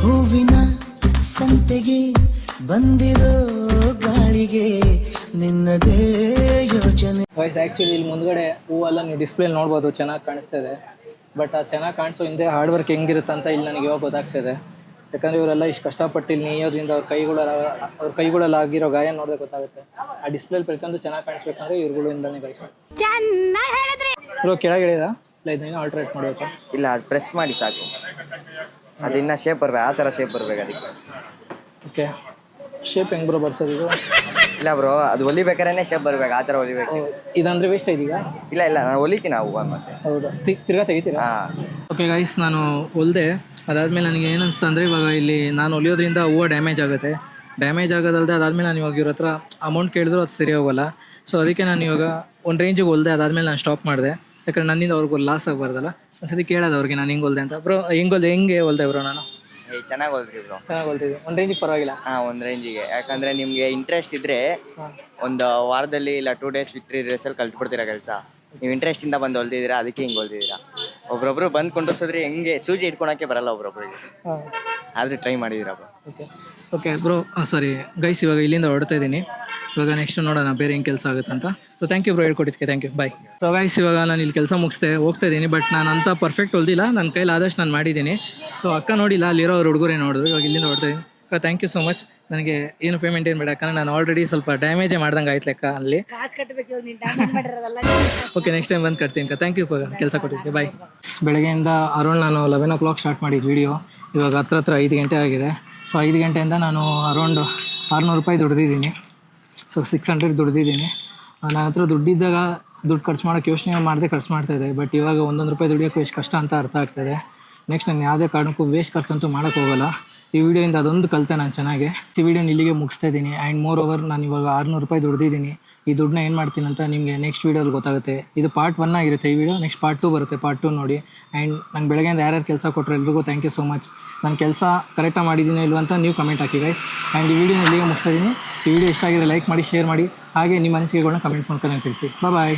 ಹೂವಿನ ಸಂತೆಗೆ ಬಂದಿರೋ ಗಾಳಿಗೆ ನಿನ್ನದೇ ಯೋಚನೆ. ಗೈಸ್ ಆ್ಯಕ್ಚುಲಿ ಇಲ್ಲಿ ಮುಂದ್ಗಡೆ ಹೂವೆಲ್ಲ ನೀವು ಡಿಸ್ಪ್ಲೇಲಿ ನೋಡ್ಬೋದು, ಚೆನ್ನಾಗಿ ಕಾಣಿಸ್ತಾ ಇದೆ. ಬಟ್ ಆ ಚೆನ್ನಾಗಿ ಕಾಣಿಸೋ ಹಿಂದೆ ಹಾರ್ಡ್ ವರ್ಕ್ ಹೆಂಗಿರುತ್ತೆ ಅಂತ ಇಲ್ಲಿ ನನಗೆ ಇವಾಗ ಗೊತ್ತಾಗ್ತಿದೆ. ಯಾಕಂದರೆ ಇವರೆಲ್ಲ ಇಷ್ಟು ಕಷ್ಟಪಟ್ಟು ಇಲ್ಲಿ ನೀಯೋದ್ರಿಂದ ಅವ್ರ ಕೈಗಳಲ್ಲಿ ಆಗಿರೋ ಗಾಯ ನೋಡಿದ್ರೆ ಗೊತ್ತಾಗುತ್ತೆ. ಆ ಡಿಸ್ಪ್ಲೇಲಿ ಪ್ರತಿಯೊಂದು ಚೆನ್ನಾಗಿ ಕಾಣಿಸ್ಬೇಕಂದ್ರೆ ಇವ್ರುಗಳಿಂದನೇ ಗೈಸ್. ಇವಾಗ ಕೆಳಗಿಳಿದ ಇಲ್ಲ ಇದನ್ನ ಆಲ್ಟ್ರೇಟ್ ಮಾಡಬೇಕು? ಇಲ್ಲ, ಅದು ಪ್ರೆಸ್ ಮಾಡಿ ಸಾಕು. ಅದಿನ್ನ ಶೇಪ್ ಬರ್ಬೇಕು, ಆ ಥರ ಶೇಪ್ ಬರ್ಬೇಕು ಅದಕ್ಕೆ. ಓಕೆ ಶೇಪ್ ಹೆಂಗೆ ಬ್ರೋ ಬರ್ಸೋದು ಇದು? ಇಲ್ಲ ಬ್ರೋ, ಅದು ಹೊಲಿಬೇಕಾದ್ರೆ ಶೇಪ್ ಬರ್ಬೇಕು, ಆ ಥರ ಹೊಲಿಬೇಕು. ಇದಂದರೆ ವೇಸ್ಟ್ ಇದೀಗ? ಇಲ್ಲ ನಾನು ಹೊಲಿತೀನಿ ಆ ಹೂವು ಮತ್ತೆ. ಹೌದಾ? ತಿರ್ಗಾ ತೆಗಿತೀರಾ? ಹಾಂ. ಓಕೆ ಗೈಸ್ ನಾನು ಹೊಲಿದೆ. ಅದಾದಮೇಲೆ ನನಗೆ ಏನು ಅನಿಸ್ತು ಅಂದರೆ ಇವಾಗ ಇಲ್ಲಿ ನಾನು ಹೊಲಿಯೋದ್ರಿಂದ ಹೂವು ಡ್ಯಾಮೇಜ್ ಆಗುತ್ತೆ. ಡ್ಯಾಮೇಜ್ ಆಗೋದಲ್ಲದೆ ಅದಾದಮೇಲೆ ನಾನು ಇವಾಗ ಇವ್ರ ಹತ್ರ ಅಮೌಂಟ್ ಕೇಳಿದ್ರು ಅದು ಸರಿ ಹೋಗೋಲ್ಲ. ಸೊ ಅದಕ್ಕೆ ನಾನು ಇವಾಗ ಒಂದು ರೇಂಜಿಗೆ ಹೊಲಿದೆ. ಅದಾದಮೇಲೆ ನಾನು ಸ್ಟಾಪ್ ಮಾಡಿದೆ, ಯಾಕಂದರೆ ನನ್ನಿಂದ ಅವ್ರಿಗೂ ಲಾಸ್ ಆಗಬಾರ್ದಲ್ಲ. ಒಂದ್ಸತಿ ಕೇಳೋದು ಅವ್ರಿಗೆ ನಾನು ಹೆಂಗೆ ಹೊಲಿದೆ ಅಂತ. ಬ್ರೋ ಹೆಂಗೆ ಹೊಲಿದೆ ಬ್ರೋ ನಾನು? ಚೆನ್ನಾಗಿ ಹೊಲ್ರಿ ಬ್ರೋ. ಚೆನ್ನಾಗಿ ಹೊಲ್ತಿದ್ದೆ. ಒಂದು ರೇಂಜಿಗೆ ಪರವಾಗಿಲ್ಲ. ಹಾಂ, ಒಂದು ರೇಂಜಿಗೆ. ಯಾಕಂದರೆ ನಿಮಗೆ ಇಂಟ್ರೆಸ್ಟ್ ಇದ್ದರೆ ಒಂದು ವಾರದಲ್ಲಿ ಇಲ್ಲ 2 days 3 days ಕಲ್ತ್ಬಿಡ್ತೀರಾ ಕೆಲಸ. ನೀವು ಇಂಟ್ರೆಸ್ಟಿಂದ ಬಂದು ಹೊಲ್ದಿದ್ದೀರಾ, ಅದಕ್ಕೆ ಹಿಂಗೆ ಹೊಲ್ದಿದ್ದೀರಾ. ಒಬ್ರೊಬ್ರು ಬಂದು ಕೊಂಡ್ರಿಸಿದ್ರೆ ಹೆಂಗೆ ಸೂಜಿ ಇಟ್ಕೊಳಕ್ಕೆ ಬರಲ್ಲ ಒಬ್ರೊಬ್ರಿಗೆ, ಆದರೂ ಟ್ರೈ ಮಾಡಿದ್ದೀರಪ್ಪ. ಓಕೆ ಬ್ರೋ, ಸರಿ ಗೈಸ್, ಇವಾಗ ಇಲ್ಲಿಂದ ಹೊರಡ್ತಾ ಇದ್ದೀನಿ. ಇವಾಗ ನೆಕ್ಸ್ಟ್ ನೋಡೋಣ ಬೇರೆ ಹೆಂಗೆ ಕೆಲಸ ಆಗುತ್ತೆ ಅಂತ. ಸೊ ಥ್ಯಾಂಕ್ ಯು ಬ್ರೋ, ಹೇಳ್ಕೊಟ್ಟಿದ್ದಕ್ಕೆ thank you, bye. So guys, ಇವಾಗ ನಾನು ಇಲ್ಲಿ ಕೆಲಸ ಮುಗಿಸ್ದೆ ಹೋಗ್ತಾ ಇದ್ದೀನಿ. ಬಟ್ ನಾನು ಅಂತ ಪರ್ಫೆಕ್ಟ್ ಹೊಲ್ದಿಲ್ಲ, ನನ್ನ ಕೈಲಿ ಆದಷ್ಟು ನಾನು ಮಾಡಿದ್ದೀನಿ. ಸೊ ಅಕ್ಕ ನೋಡಿಲ್ಲ, ಅಲ್ಲಿರೋ ಹುಡುಗರೇ ನೋಡಿದ್ರು. ಇವಾಗ ಇಲ್ಲಿಂದ ಹೊರಡ್ತಾ ಇದ್ದೀನಿ. ಅಕ್ಕ ಥ್ಯಾಂಕ್ ಯು ಸೊ ಮಚ್. ನನಗೆ ಏನು ಪೇಮೆಂಟ್ ಏನು ಬೇಡ, ಯಾಕಂದರೆ ನಾನು ಆಲ್ರೆಡಿ ಸ್ವಲ್ಪ ಡ್ಯಾಮೇಜೇ ಮಾಡ್ದಂಗೆ ಆಯ್ತು ಲೆಕ್ಕ ಅಲ್ಲಿ. ಕಾಸು ಕಟ್ಟಬೇಕು ಇವಾಗ ನೀನು ಡ್ಯಾಮೇಜ್ ಮಾಡಿರೋದಲ್ಲ. ಓಕೆ, ನೆಕ್ಸ್ಟ್ ಟೈಮ್ ಬಂದು ಕಟ್ತೀನಿ ಅಕ್ಕ. ಥ್ಯಾಂಕ್ ಯು ಕೆಲಸ ಕೊಟ್ಟಿದ್ದಕ್ಕೆ, ಬಾಯ್. ಬೆಳಗ್ಗೆಯಿಂದ ಅರೌಂಡ್ ನಾನು 11 o'clock ಸ್ಟಾರ್ಟ್ ಮಾಡಿದ್ದು ವೀಡಿಯೋ. ಇವಾಗ ಹತ್ರ 5 ಗಂಟೆ ಆಗಿದೆ. ಸೊ 5 ಗಂಟೆಯಿಂದ ನಾನು ಅರೌಂಡ್ 600 ರೂಪಾಯಿ ದುಡ್ದಿದ್ದೀನಿ. ಸೊ 600 ದುಡ್ದಿದ್ದೀನಿ. ನನ್ನ ಹತ್ರ ದುಡ್ಡಿದ್ದಾಗ ದುಡ್ಡು ಖರ್ಚು ಮಾಡೋಕ್ಕೆ ಯೋಚನೆ ಮಾಡದೆ ಖರ್ಚು ಮಾಡ್ತಾಯಿದ್ದೆ. ಬಟ್ ಇವಾಗ 1 ರೂಪಾಯಿ ದುಡಿಯೋಕ್ಕೂ ಎಷ್ಟು ಕಷ್ಟ ಅಂತ ಅರ್ಥ ಆಗ್ತಾಯಿದೆ. ನೆಕ್ಸ್ಟ್ ನಾನು ಯಾವುದೇ ಕಾರಣಕ್ಕೂ ವೇಸ್ಟ್ ಖರ್ಚಂತೂ ಮಾಡೋಕ್ಕೆ ಹೋಗೋಲ್ಲ. ಈ ವಿಡಿಯೋಯಿಂದ ಅದೊಂದು ಕಲಿತೆ ನಾನು ಚೆನ್ನಾಗಿ. ಈ ವಿಡಿಯೋನ ಇಲ್ಲಿಗೆ ಮುಗಿಸ್ತಾ ಇದ್ದೀನಿ. ಆ್ಯಂಡ್ ಮೋರ್ ಓವರ್ ನಾನು ಇವಾಗ 600 ರೂಪಾಯಿ ದುಡ್ದಿದ್ದೀನಿ. ಈ ದುಡ್ಡನ್ನ ಏನು ಮಾಡ್ತೀನಿ ಅಂತ ನಿಮಗೆ ನೆಕ್ಸ್ಟ್ ವೀಡಿಯೋದಲ್ಲಿ ಗೊತ್ತಾಗುತ್ತೆ. ಇದು ಪಾರ್ಟ್ 1 ಆಗಿರುತ್ತೆ ಈ ವಿಡಿಯೋ. ನೆಕ್ಸ್ಟ್ ಪಾರ್ಟ್ 2 ಬರುತ್ತೆ, ಪಾರ್ಟ್ 2 ನೋಡಿ. ಆ್ಯಂಡ್ ನಂಗೆ ಬೆಳಗ್ಗೆಯಿಂದ ಯಾರ್ಯಾರು ಕೆಲಸ ಕೊಟ್ಟರು ಎಲ್ರಿಗೂ ಥ್ಯಾಂಕ್ ಯು ಸೊ ಮಚ್. ನಾನು ಕೆಲಸ ಕರೆಕ್ಟಾಗಿ ಮಾಡಿದ್ದೀನಿ ಇಲ್ವ ಅಂತ ನೀವು ಕಮೆಂಟ್ ಹಾಕಿ ಗೈಸ್. ಆ್ಯಂಡ್ ಈ ವಿಡಿಯೋನ ಇಲ್ಲಿಗೆ ಮುಗಿಸ್ತಾ ಇದ್ದೀನಿ. ಈ ವಿಡಿಯೋ ಇಷ್ಟ ಆಗಿದ್ರೆ ಲೈಕ್ ಮಾಡಿ, ಶೇರ್ ಮಾಡಿ, ಹಾಗೆ ನಿಮ್ಮ ಅನಿಸಿಕೆಗಳನ್ನ ಕಮೆಂಟ್ ಮಾಡ್ಕೊಂಡು ತಿಳಿಸಿ. ಬಾಯ್.